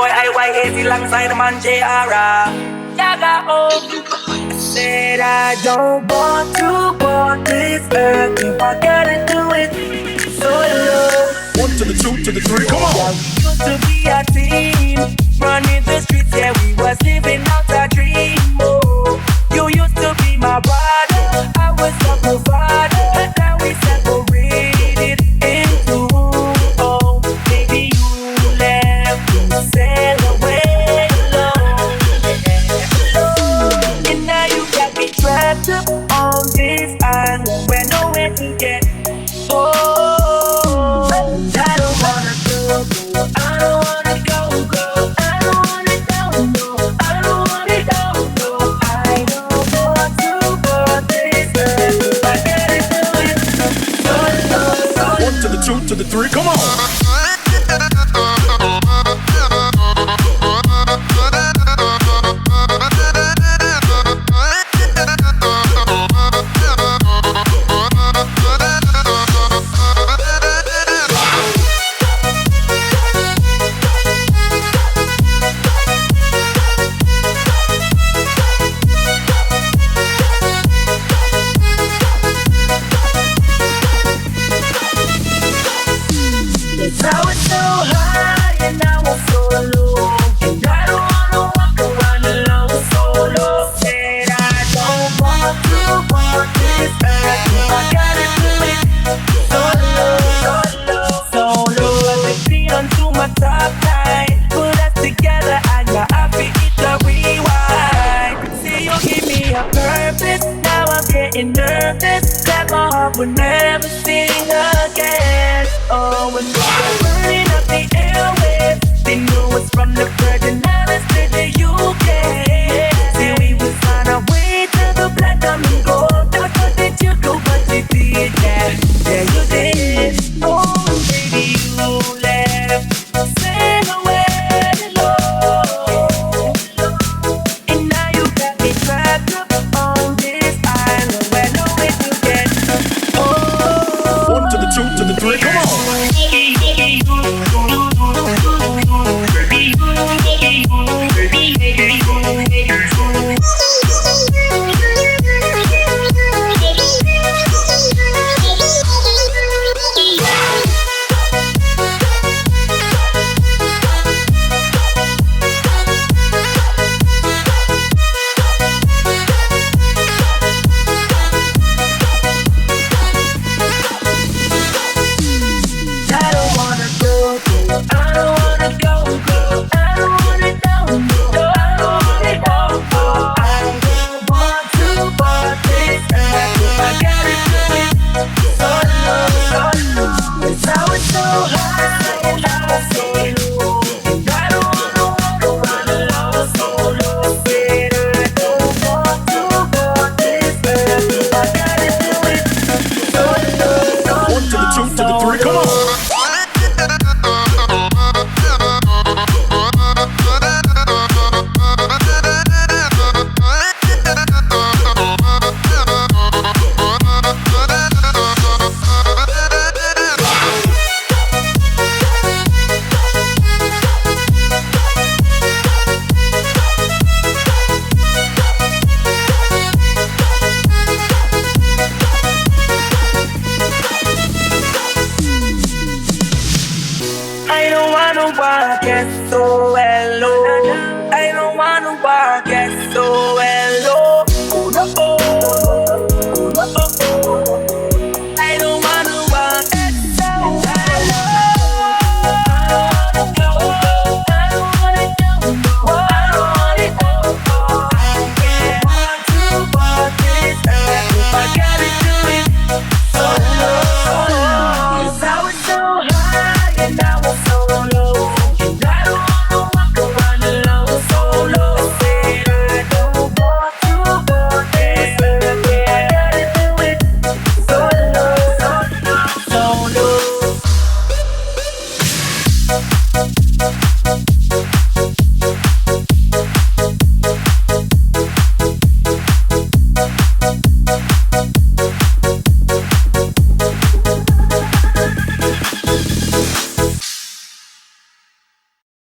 boy IYAZ alongside the man JR. Yaga oh. Said I don't want to walk this earth if I gotta do it solo. 1 to the 2 to the 3, come on. Yeah, we used to be a team, running the streets, yeah, we was living out a dream. Oh, you used to be my brother, I was your provider, but now we separated into oh, baby you left to sail away alone. And now you got me trapped up on this island where nowhere to get. Oh, I don't wanna go, I don't wanna go, I don't wanna go, no, I don't wanna go, I don't want to go this earth. I gotta do it solo. 1 to the 2 to the 3, come on. I was so high and now I'm so low, and I don't wanna walk around alone solo. Said I don't want to walk this earth, I gotta do it solo. I take onto my top line, put us together and your happy hit the rewind. See you give me a purpose, now I'm getting nervous that my heart will never sing again. Oh, when we were burning up the airwaves, they knew us from the Virgin Islands to the UK. See, we was on our way to the platinum and gold. Never thought that you'd go, but you did, yeah. Yeah, you did. Oh, and baby, you left, sail away alone. And now you got me trapped up on this island where nowhere to get. Oh, 1 to the 2 to the 3, come on. So